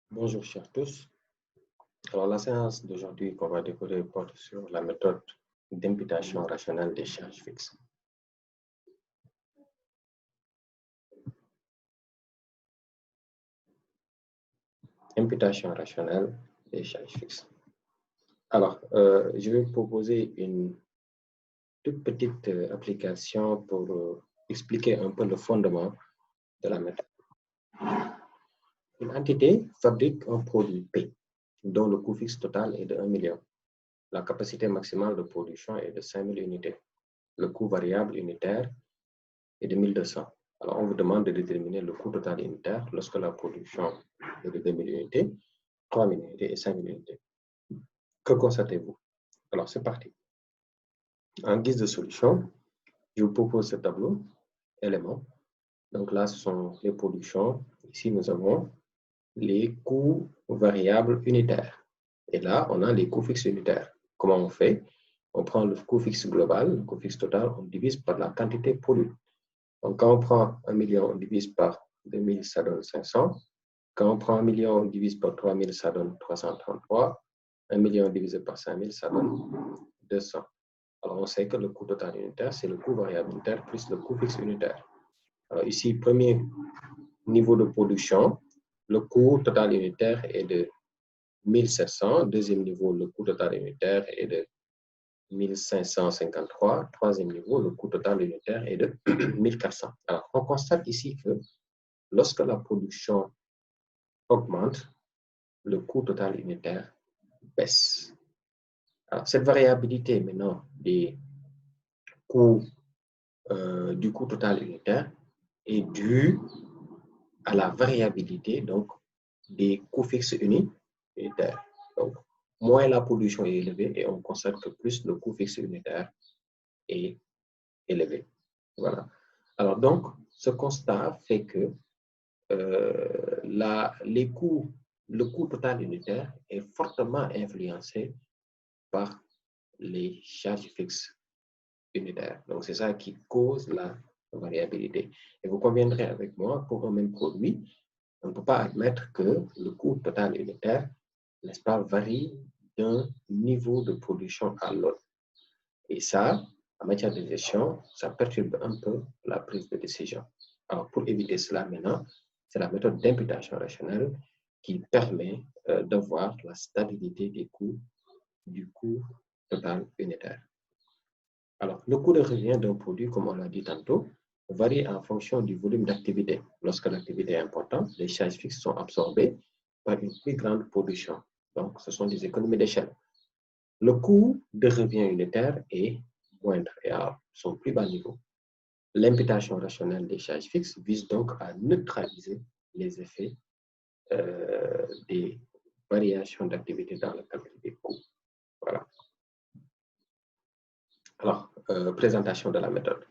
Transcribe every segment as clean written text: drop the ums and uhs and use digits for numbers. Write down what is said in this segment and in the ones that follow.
Bonjour chers tous. Alors la séance d'aujourd'hui qu'on va découvrir porte sur la méthode d'imputation rationnelle des charges fixes. Imputation rationnelle des charges fixes. Alors, je vais vous proposer une toute petite application pour expliquer un peu le fondement de la méthode. Une entité fabrique un produit P dont le coût fixe total est de 1 million. La capacité maximale de production est de 5000 unités. Le coût variable unitaire est de 1200. Alors, on vous demande de déterminer le coût total unitaire lorsque la production est de 2000 unités, 3000 unités et 5000 unités. Que constatez-vous? Alors, c'est parti. En guise de solution, je vous propose ce tableau, éléments. Donc là, ce sont les productions. Ici, nous avons les coûts variables unitaires. Et là, on a les coûts fixes unitaires. Comment on fait? On prend le coût fixe global, le coût fixe total, on divise par la quantité produite. Donc, quand on prend 1 million, on divise par 2000, ça donne 500. Quand on prend 1 million, on divise par 3000, ça donne 333. 1 million divisé par 5000, ça donne 200. Alors, on sait que le coût total unitaire, c'est le coût variable unitaire plus le coût fixe unitaire. Alors, ici, premier niveau de production, le coût total unitaire est de 1700. Deuxième niveau, le coût total unitaire est de 1553. Troisième niveau, le coût total unitaire est de 1400. Alors, on constate ici que lorsque la production augmente, le coût total unitaire baisse. Alors, cette variabilité maintenant des coûts, du coût total unitaire est due à la variabilité donc, des coûts fixes unitaires. Donc, moins la production est élevée et on constate que plus le coût fixe unitaire est élevé. Voilà. Alors donc, ce constat fait que le coût total unitaire est fortement influencé par les charges fixes unitaires. Donc, c'est ça qui cause la variabilité. Et vous conviendrez avec moi, pour un même produit, on ne peut pas admettre que le coût total unitaire, n'est-ce pas, varie d'un niveau de production à l'autre. Et ça, en matière de gestion, ça perturbe un peu la prise de décision. Alors, pour éviter cela maintenant, c'est la méthode d'imputation rationnelle qui permet d'avoir la stabilité des coûts du coût total unitaire. Alors, le coût de revient d'un produit, comme on l'a dit tantôt, varie en fonction du volume d'activité. Lorsque l'activité est importante, les charges fixes sont absorbées par une plus grande production. Donc, ce sont des économies d'échelle. Le coût de revient unitaire est moindre et à son plus bas niveau. L'imputation rationnelle des charges fixes vise donc à neutraliser les effets des variations d'activité dans le calcul des coûts. Voilà. Alors, présentation de la méthode.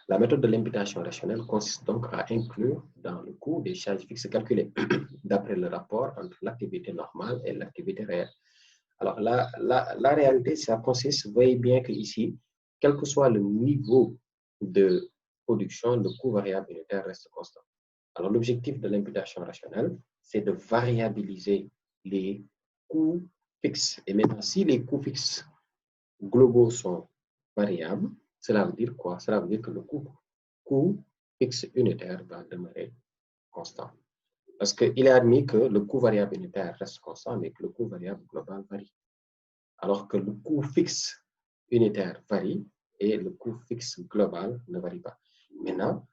La méthode de l'imputation rationnelle consiste donc à inclure dans le coût des charges fixes calculées d'après le rapport entre l'activité normale et l'activité réelle. Alors, la réalité, ça consiste, voyez bien qu'ici, quel que soit le niveau de production, le coût variable unitaire reste constant. Alors, l'objectif de l'imputation rationnelle, c'est de variabiliser les coûts fixes. Et maintenant, si les coûts fixes globaux sont variables, cela veut dire quoi? Cela veut dire que le coût fixe unitaire va demeurer constant. Parce qu'il est admis que le coût variable unitaire reste constant, mais que le coût variable global varie. Alors que le coût fixe unitaire varie et le coût fixe global ne varie pas. Maintenant,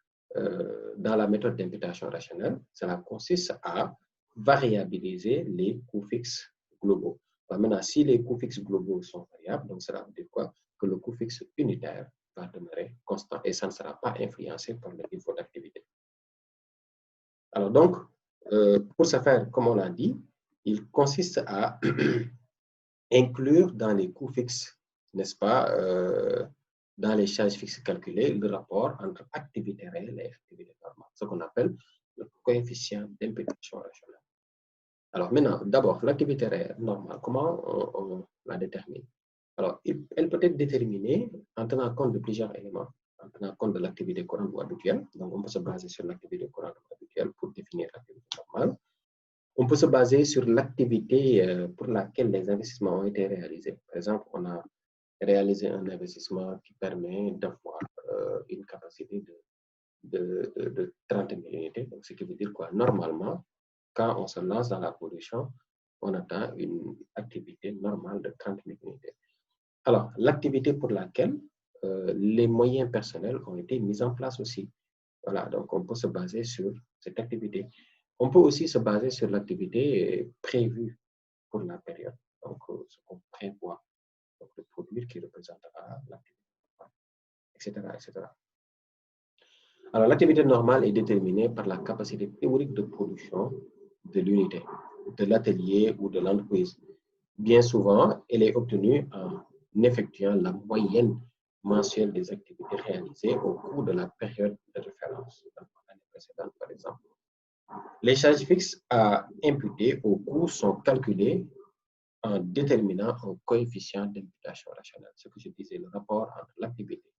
dans la méthode d'imputation rationnelle, cela consiste à variabiliser les coûts fixes globaux. Alors maintenant, si les coûts fixes globaux sont variables, donc cela veut dire quoi? Que le coût fixe unitaire va demeurer constant et ça ne sera pas influencé par le niveau d'activité. Alors donc, pour ce faire, comme on l'a dit, il consiste à inclure dans les coûts fixes, n'est-ce pas, dans les charges fixes calculées, le rapport entre activité réelle et activité normale, ce qu'on appelle le coefficient d'imputation rationnelle. Alors maintenant, d'abord, l'activité réelle normale, comment on la détermine? Alors, elle peut être déterminée en tenant compte de plusieurs éléments, en tenant compte de l'activité courante ou habituelle. Donc, on peut se baser sur l'activité courante ou habituelle pour définir l'activité normale. On peut se baser sur l'activité pour laquelle les investissements ont été réalisés. Par exemple, on a réalisé un investissement qui permet d'avoir une capacité de 30 000 unités. Donc, ce qui veut dire quoi? Normalement, quand on se lance dans la production, on attend une activité normale de 30 000 unités. Alors, l'activité pour laquelle les moyens personnels ont été mis en place aussi. Voilà, donc on peut se baser sur cette activité. On peut aussi se baser sur l'activité prévue pour la période. Donc, ce qu'on prévoit, donc le produit qui représentera l'activité, etc., etc. Alors, l'activité normale est déterminée par la capacité théorique de production de l'unité, de l'atelier ou de l'entreprise. Bien souvent, elle est obtenue en effectuant la moyenne mensuelle des activités réalisées au cours de la période de référence, donc l'année précédente, par exemple. Les charges fixes à imputer au coût sont calculées en déterminant un coefficient d'imputation rationnelle. Ce que je disais, le rapport entre l'activité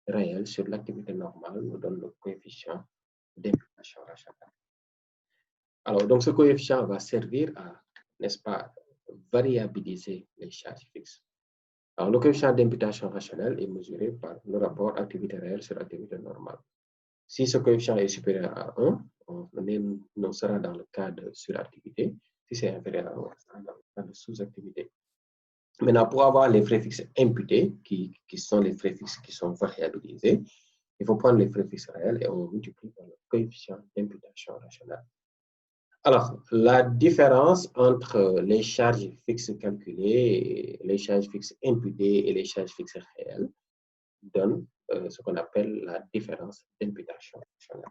réelle sur l'activité normale nous donne le coefficient d'imputation rationnelle. Alors, donc ce coefficient va servir à, n'est-ce pas, variabiliser les charges fixes. Alors, le coefficient d'imputation rationnelle est mesuré par le rapport activité réelle sur activité normale. Si ce coefficient est supérieur à 1, on sera dans le cas de suractivité. Si c'est inférieur à 1, on sera dans le cas de sous-activité. Maintenant, pour avoir les frais fixes imputés, qui sont les frais fixes qui sont variabilisés, il faut prendre les frais fixes réels et on multiplie par le coefficient d'imputation rationnelle. Alors, la différence entre les charges fixes calculées, les charges fixes imputées et les charges fixes réelles donne ce qu'on appelle la différence d'imputation rationnelle.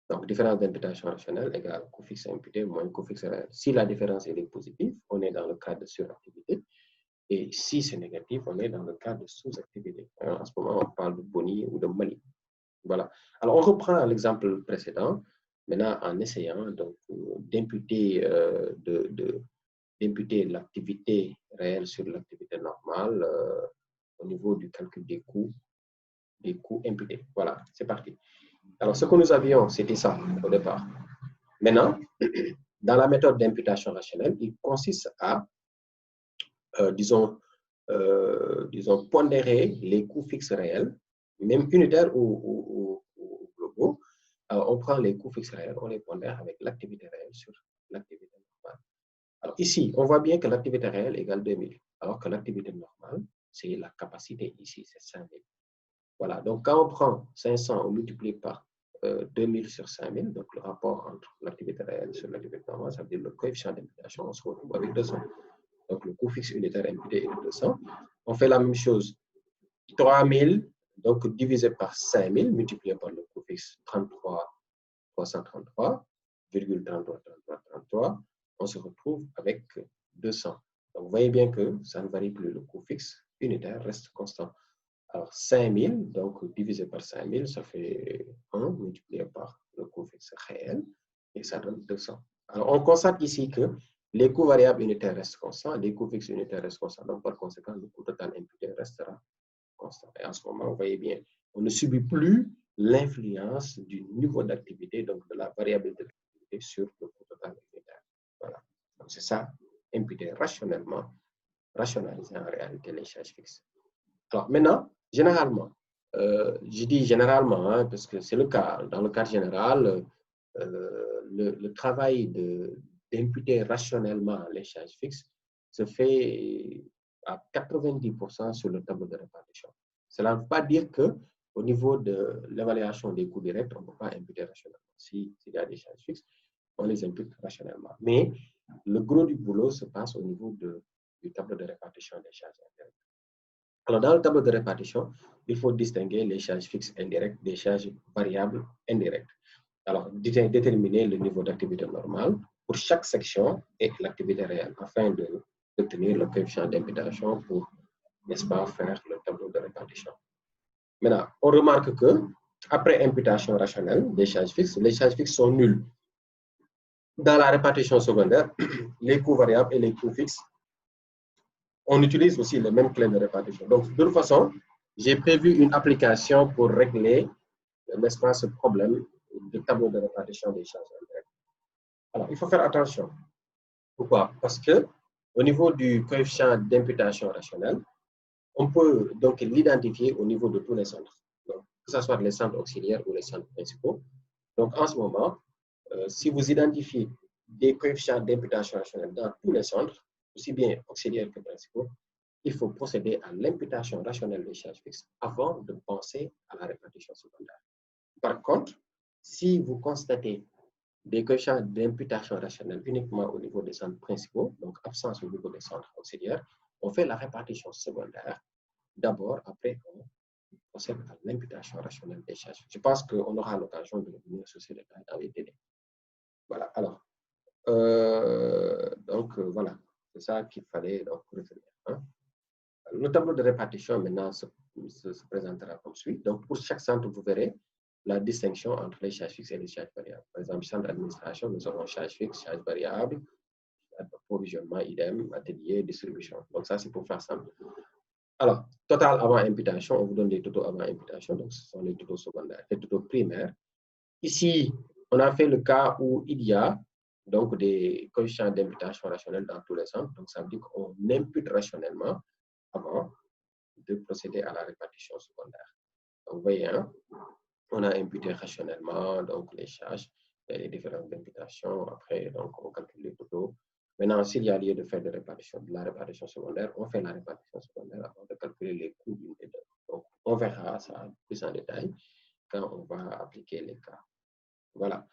Donc, différence d'imputation rationnelle égale coût fixe imputé moins coût fixe réel. Si la différence est positive, on est dans le cas de suractivité. Et si c'est négatif, on est dans le cas de sous-activité. En ce moment, on parle de boni ou de mali. Voilà. Alors, on reprend l'exemple précédent, maintenant en essayant d'imputer l'activité réelle sur l'activité normale au niveau du calcul des coûts imputés. Voilà, c'est parti. Alors, ce que nous avions, c'était ça au départ. Maintenant, dans la méthode d'imputation rationnelle, il consiste à, disons, pondérer les coûts fixes réels, même unitaires ou globaux. On prend les coûts fixes réels, on les pondère avec l'activité réelle sur l'activité normale. Alors ici, on voit bien que l'activité réelle égale 2000, alors que l'activité normale, c'est la capacité ici, c'est 5000. Voilà, donc quand on prend 500, on multiplie par 2000 sur 5000, donc le rapport entre l'activité réelle sur l'activité normale, ça veut dire le coefficient d'imputation, on se retrouve avec 200. Donc le coût fixe unitaire imputé est de 200. On fait la même chose, 3000, donc divisé par 5000, multiplié par le coût fixe 333,33, on se retrouve avec 200. Donc vous voyez bien que ça ne varie plus, le coût fixe unitaire reste constant. Alors 5000, donc divisé par 5000, ça fait 1 multiplié par le coût fixe réel, et ça donne 200. Alors on constate ici que les coûts variables unitaires restent constants, les coûts fixes unitaires restent constants, donc par conséquent, le coût total imputé restera constant. Et en ce moment, vous voyez bien, on ne subit plus l'influence du niveau d'activité, donc de la variabilité d'activité sur le coût total unitaire. Voilà. Donc c'est ça, imputer rationnellement, rationaliser en réalité les charges fixes. Alors maintenant, généralement, je dis généralement, hein, parce que c'est le cas, dans le cas général, le travail d'imputer rationnellement les charges fixes se fait à 90% sur le tableau de répartition. Cela ne veut pas dire qu'au niveau de l'évaluation des coûts directs, on ne peut pas imputer rationnellement. S'il y a des charges fixes, on les impute rationnellement. Mais le gros du boulot se passe au niveau du tableau de répartition des charges indirectes. Alors, dans le tableau de répartition, il faut distinguer les charges fixes indirectes des charges variables indirectes. Alors, déterminer le niveau d'activité normale pour chaque section et l'activité réelle afin d'obtenir le coefficient d'imputation pour, n'est-ce pas, faire le tableau de répartition. Maintenant, on remarque que après imputation rationnelle des charges fixes, les charges fixes sont nulles. Dans la répartition secondaire, les coûts variables et les coûts fixes, on utilise aussi les mêmes clés de répartition. Donc, de toute façon, j'ai prévu une application pour régler, n'est-ce pas, ce problème de tableau de répartition des charges indirectes. Alors, il faut faire attention. Pourquoi? Parce que au niveau du coefficient d'imputation rationnelle, on peut donc l'identifier au niveau de tous les centres, donc, que ce soit les centres auxiliaires ou les centres principaux. Donc, en ce moment, si vous identifiez des coefficients d'imputation rationnelle dans tous les centres, aussi bien auxiliaires que principaux, il faut procéder à l'imputation rationnelle des charges fixes avant de penser à la répartition secondaire. Par contre, si vous constatez des coefficients d'imputation rationnelle uniquement au niveau des centres principaux, donc absence au niveau des centres auxiliaires, on fait la répartition secondaire d'abord, après on procède à l'imputation rationnelle des charges. Je pense qu'on aura l'occasion de revenir sur ces détails dans les délais. Voilà, alors, voilà, c'est ça qu'il fallait donc retenir. Hein. Le tableau de répartition maintenant se présentera comme suit. Donc, pour chaque centre, vous verrez la distinction entre les charges fixes et les charges variables. Par exemple, centre d'administration, nous avons charges fixes, charges variables, provisionnement, idem, atelier, distribution. Donc, ça, c'est pour faire simple. Alors, total avant imputation, on vous donne des totaux avant imputation, donc ce sont les totaux secondaires, les totaux primaires. Ici, on a fait le cas où il y a donc des coefficients d'imputation rationnelle dans tous les centres, donc ça veut dire qu'on impute rationnellement avant de procéder à la répartition secondaire. Donc, vous voyez, hein, on a imputé rationnellement donc les charges et les différentes imputations. Après, donc, on calcule les totaux. Maintenant, s'il y a lieu de faire de la répartition secondaire, on fait la répartition secondaire avant de calculer les coûts d'une et deux. Donc, on verra ça plus en détail quand on va appliquer les cas. Voilà.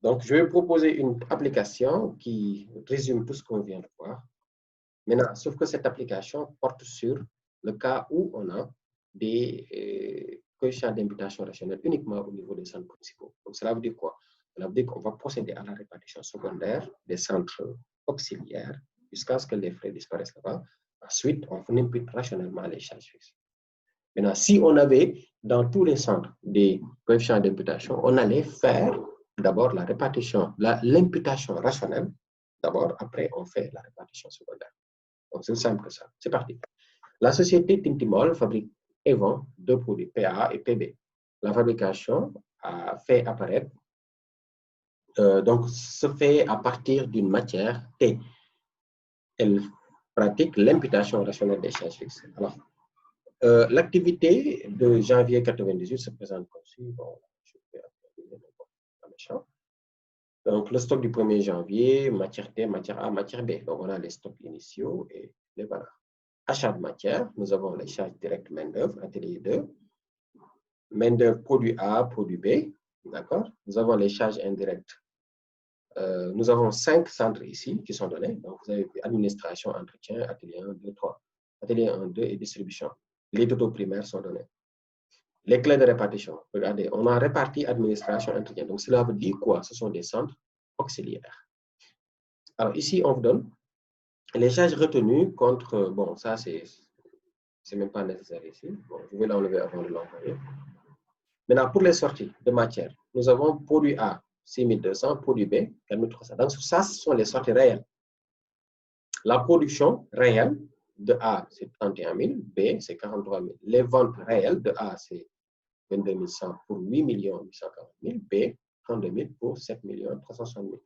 Donc, je vais proposer une application qui résume tout ce qu'on vient de voir. Maintenant, sauf que cette application porte sur le cas où on a des coefficients d'imputation rationnelle uniquement au niveau des centres principaux. Donc, cela veut dire quoi? Cela veut dire qu'on va procéder à la répartition secondaire des centres auxiliaires jusqu'à ce que les frais disparaissent là-bas. Ensuite, on impute rationnellement les charges fixes. Maintenant, si on avait dans tous les centres des coefficients d'imputation, on allait faire d'abord la répartition, l'imputation rationnelle. D'abord, après, on fait la répartition secondaire. Donc, c'est simple que ça. C'est parti. La société Tintimol fabrique et vend deux produits, PA et PB. La fabrication a fait apparaître, donc se fait à partir d'une matière T. Elle pratique l'imputation rationnelle des charges fixes. Alors, l'activité de janvier 98 se présente comme suit. Bon, je vais donc, le stock du 1er janvier, matière T, matière A, matière B. Donc, on a les stocks initiaux et les valeurs. Achat de matière, nous avons les charges directes main-d'œuvre, atelier 2. Main-d'œuvre, produit A, produit B. D'accord? Nous avons les charges indirectes. Nous avons 5 centres ici qui sont donnés. Donc, vous avez administration, entretien, atelier 1, 2, 3. Atelier 1, 2 et distribution. Les totaux primaires sont donnés. Les clés de répartition. Regardez, on a réparti administration, entretien. Donc, cela veut dire quoi? Ce sont des centres auxiliaires. Alors, ici, on vous donne les charges retenues contre, bon, ça, c'est même pas nécessaire ici. Bon, je vais l'enlever avant de l'envoyer. Maintenant, pour les sorties de matière, nous avons produit A, 6200, produit B, 4300. Donc, ça, ce sont les sorties réelles. La production réelle de A, c'est 31 000, B, c'est 43 000. Les ventes réelles de A, c'est 22 100 pour 8 840 000, B, 32 000 pour 7 360 000.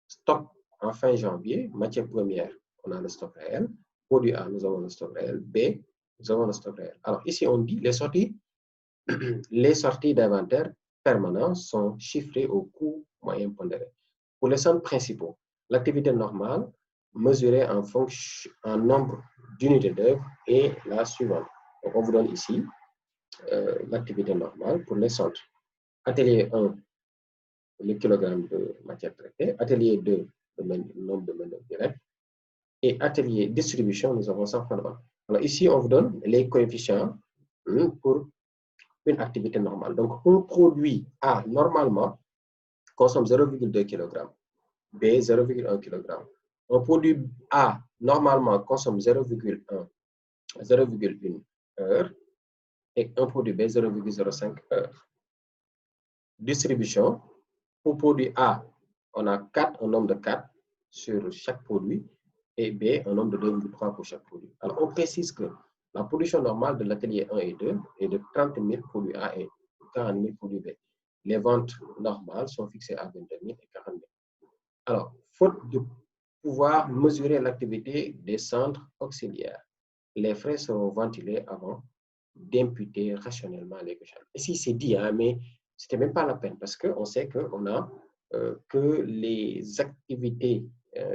Stock en fin janvier, matière première, on a le stock réel. Produit A, nous avons le stock réel. B, nous avons le stock réel. Alors ici, on dit les sorties d'inventaire permanents sont chiffrées au coût moyen pondéré. Pour les centres principaux, l'activité normale mesurée en nombre d'unités d'œuvre est la suivante. Donc, on vous donne ici l'activité normale pour les centres. Atelier 1, le kilogramme de matière traitée. Atelier 2, le nombre de main-d'œuvre directe. Et atelier distribution, nous avons 100 francs de vente. Alors ici, on vous donne les coefficients pour une activité normale. Donc, un produit A, normalement, consomme 0,2 kg. B, 0,1 kg. Un produit A, normalement, consomme 0,1 heure. Et un produit B, 0,05 heures. Distribution. Pour produit A, on a 4, un nombre de 4 sur chaque produit. Et B, un nombre de 2,3 pour chaque produit. Alors, on précise que la production normale de l'atelier 1 et 2 est de 30 000 produits A et 40 000 produits B. Les ventes normales sont fixées à 22 000 et 40 000. Alors, faute de pouvoir mesurer l'activité des centres auxiliaires, les frais seront ventilés avant d'imputer rationnellement les coefficients. Ici, c'est dit, hein, mais ce n'était même pas la peine parce qu'on sait qu'on a que les activités,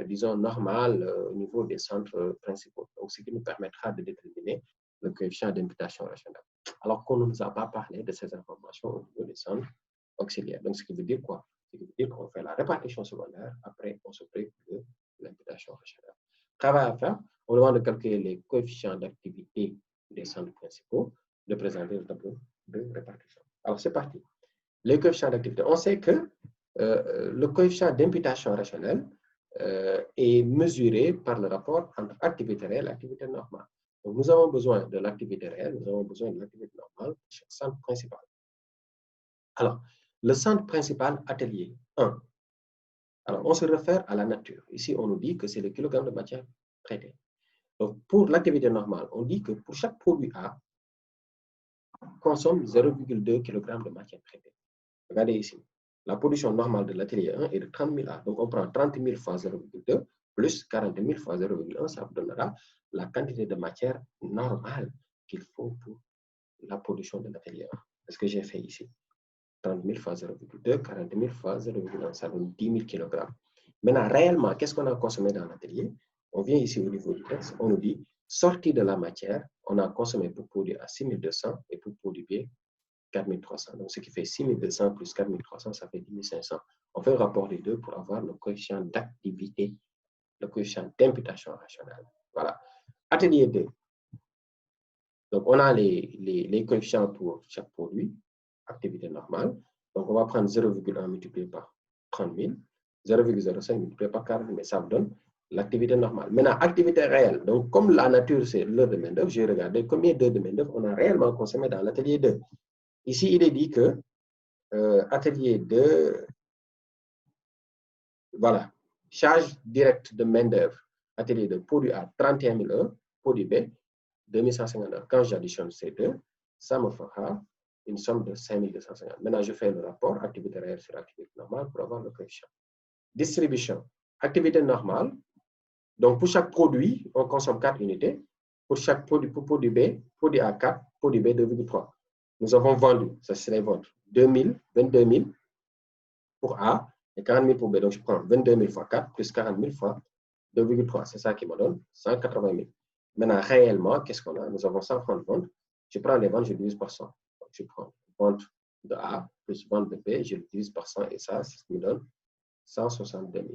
disons, normales au niveau des centres principaux. Donc, ce qui nous permettra de déterminer le coefficient d'imputation rationnelle. Alors qu'on ne nous a pas parlé de ces informations au niveau des centres auxiliaires. Donc, ce qui veut dire quoi? Ce qui veut dire qu'on fait la répartition secondaire, après, on se préoccupe de l'imputation rationnelle. Travail à faire, on demande de calculer les coefficients d'activité des centres principaux, de présenter le tableau de répartition. Alors, c'est parti. Les coefficients d'activité. On sait que le coefficient d'imputation rationnelle est mesuré par le rapport entre activité réelle et activité normale. Donc, nous avons besoin de l'activité réelle, nous avons besoin de l'activité normale pour chaque centre principal. Alors, le centre principal atelier 1. Alors, on se réfère à la nature. Ici, on nous dit que c'est le kilogramme de matière traitée. Donc, pour l'activité normale, on dit que pour chaque produit A, consomme 0,2 kg de matière traitée. Regardez ici. La production normale de l'atelier 1 est de 30 000 A. Donc, on prend 30 000 fois 0,2 plus 40 000 fois 0,1. Ça vous donnera la quantité de matière normale qu'il faut pour la production de l'atelier 1. C'est ce que j'ai fait ici. 30 000 fois 0,2, 40 000 fois 0,1. Ça donne 10 000 kg. Maintenant, réellement, qu'est-ce qu'on a consommé dans l'atelier? On vient ici au niveau du texte. On nous dit, sorti de la matière, on a consommé pour produire à 6200 et pour produire B, 4300. Donc, ce qui fait 6200 plus 4300, ça fait 10500. On fait le rapport des deux pour avoir le coefficient d'activité, le coefficient d'imputation rationnelle. Voilà. Atelier 2. Donc, on a les coefficients pour chaque produit, activité normale. Donc, on va prendre 0,1 multiplié par 30 000, 0,05 multiplié par 40 000, mais ça vous donne l'activité normale. Maintenant, activité réelle. Donc, comme la nature, c'est l'heure de main-d'œuvre, j'ai regardé combien d'heures de main-d'œuvre on a réellement consommé dans l'atelier 2. Ici, il est dit que atelier 2, voilà, charge directe de main-d'œuvre, atelier 2, produit A, 31 000 heures, produit B, 2150 heures. Quand j'additionne ces deux, ça me fera une somme de 5250. Maintenant, je fais le rapport activité réelle sur activité normale pour avoir le coefficient. Distribution, activité normale. Donc, pour chaque produit, on consomme 4 unités. Pour chaque produit, pour produit B, produit A 4, produit B 2,3. Nous avons vendu, ça c'est les ventes, 22 000 pour A et 40 000 pour B. Donc, je prends 22 000 fois 4 plus 40 000 fois 2,3. C'est ça qui me donne 180 000. Maintenant, réellement, qu'est-ce qu'on a? Nous avons 130 ventes. Je prends les ventes, je divise par 100. Donc, je prends vente de A plus vente de B, je le divise par 100 et ça me donne 162 000.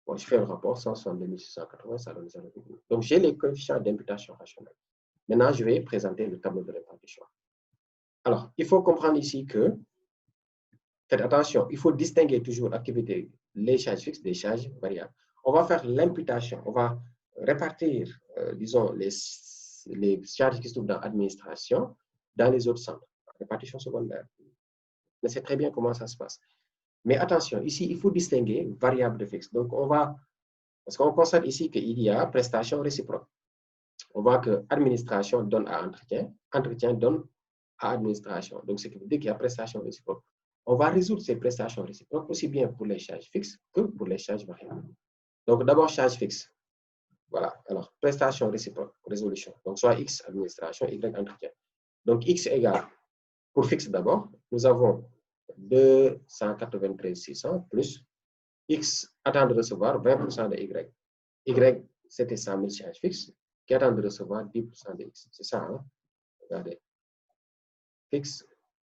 Bon, je fais le rapport, 162 680, ça donne 0,9. Donc, j'ai les coefficients d'imputation rationnelle. Maintenant, je vais présenter le tableau de répartition. Alors, il faut comprendre ici que, faites attention, il faut distinguer toujours l'activité, les charges fixes des charges variables. On va faire l'imputation, on va répartir, disons, les charges qui se trouvent dans l'administration dans les autres centres, répartition secondaire. Mais c'est très bien comment ça se passe. Mais attention, ici, il faut distinguer variable de fixe. Donc, on va, parce qu'on constate ici qu'il y a prestation réciproque. On voit que administration donne à entretien, entretien donne à administration. Donc, ce qui veut dire qu'il y a prestation réciproque. On va résoudre ces prestations réciproques aussi bien pour les charges fixes que pour les charges variables. Donc, d'abord, charge fixe. Voilà. Alors, prestation réciproque, résolution. Donc, soit X administration, Y entretien. Donc, X égale, pour fixe d'abord, nous avons 293 600 plus X attend de recevoir 20% de Y. Y, c'était 100 000 charges fixes qui attend de recevoir 10% de X. C'est ça, hein? Regardez. Fixe,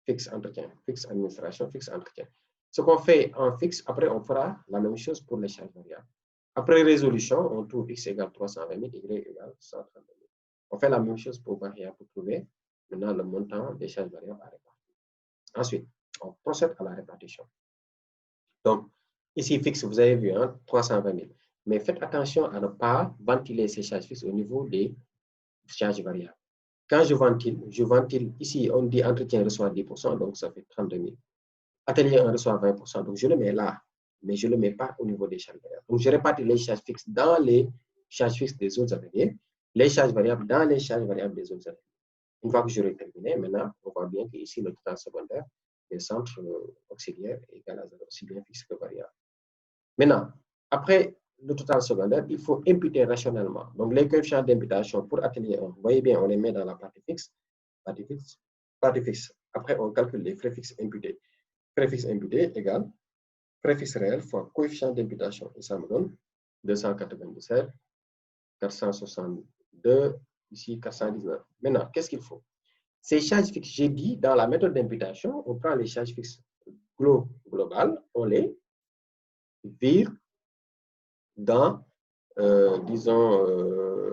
fixe entretien, fixe administration, fixe entretien. Ce qu'on fait en fixe, après, on fera la même chose pour les charges variables. Après résolution, on trouve X égale 320 000, Y égale 132 000. On fait la même chose pour variable pour trouver maintenant le montant des charges variables à répartir. Ensuite, on procède à la répartition. Donc, ici, fixe, vous avez vu, hein, 320 000. Mais faites attention à ne pas ventiler ces charges fixes au niveau des charges variables. Quand je ventile, ici, on dit entretien reçoit 10%, donc ça fait 32 000. Atelier 1 reçoit 20%, donc je le mets là, mais je ne le mets pas au niveau des charges variables. Donc, je répartis les charges fixes dans les charges fixes des autres ateliers, les charges variables dans les charges variables des autres ateliers. Une fois que j'aurai terminé, maintenant, on voit bien qu'ici, le total secondaire des centres auxiliaires est égal à 0, aussi bien fixe que variable. Maintenant, Après le total secondaire, il faut imputer rationnellement. Donc, les coefficients d'imputation pour atelier 1, vous voyez bien, on les met dans la partie fixe. Partie fixe. Après, on calcule les frais fixes imputés. Frais fixes imputés égale frais fixes réels fois coefficient d'imputation. Et ça me donne 297, 462, ici 419. Maintenant, qu'est-ce qu'il faut? Ces charges fixes, j'ai dit, dans la méthode d'imputation, on prend les charges fixes globales, on les vire dans, disons,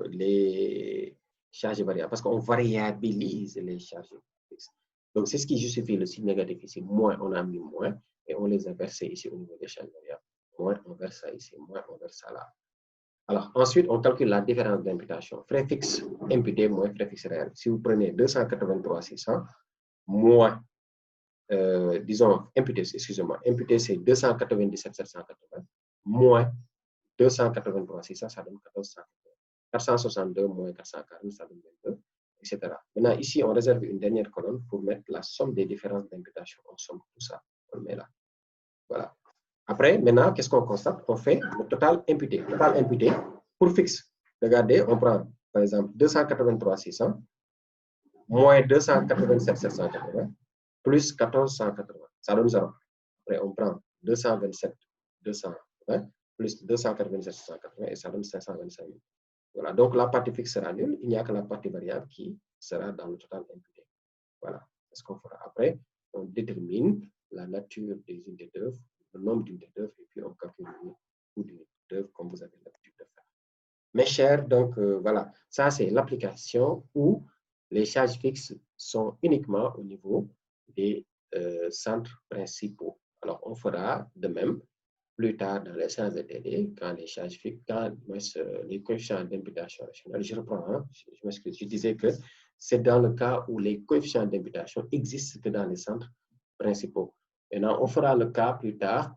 les charges variables, parce qu'on variabilise les charges fixes. Donc, c'est ce qui justifie le signe négatif ici. Moins, on a mis moins, et on les a versés ici au niveau des charges variables. Moins, on verse ça ici, moins, on verse ça là. Alors, ensuite, on calcule la différence d'imputation. Frais fixes imputés moins frais fixes réels. Si vous prenez 283 600 moins, disons, imputé, excusez-moi, imputé c'est 297 780 moins 283 600, ça donne 1400. 462 moins 440, ça donne 22, etc. Maintenant, ici, on réserve une dernière colonne pour mettre la somme des différences d'imputation. On somme tout ça, on le met là. Voilà. Après, maintenant, qu'est-ce qu'on constate? On fait le total imputé. Total imputé pour fixe. Regardez, on prend, par exemple, 283 600 moins 287 780 plus 1480. Ça donne 0. Après, on prend 227 220 plus 287 780 et ça donne 525 000. Voilà, donc la partie fixe sera nulle, il n'y a que la partie variable qui sera dans le total imputé. Voilà, c'est ce qu'on fera. Après, on détermine la nature des unités d'œuvre, le nombre d'unités d'œuvre, et puis on calcule le coût d'unité d'œuvre comme vous avez l'habitude de faire. Mes chers, donc voilà, ça c'est l'application où les charges fixes sont uniquement au niveau des centres principaux. Alors, on fera de même plus tard dans les séances de TD, quand les charges fixes, quand les coefficients d'imputation rationnelle, je reprends, hein, je m'excuse, je disais que c'est dans le cas où les coefficients d'imputation existent que dans les centres principaux. Maintenant, on fera le cas plus tard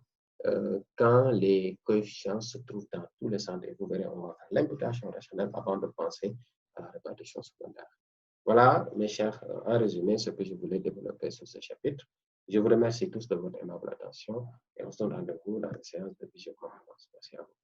quand les coefficients se trouvent dans tous les centres. Et vous verrez, on va faire l'imputation rationnelle avant de penser à la répartition secondaire. Voilà, mes chers, en résumé, ce que je voulais développer sur ce chapitre. Je vous remercie tous de votre aimable attention et on se donne rendez-vous dans la séance de visioconférence. Merci à vous.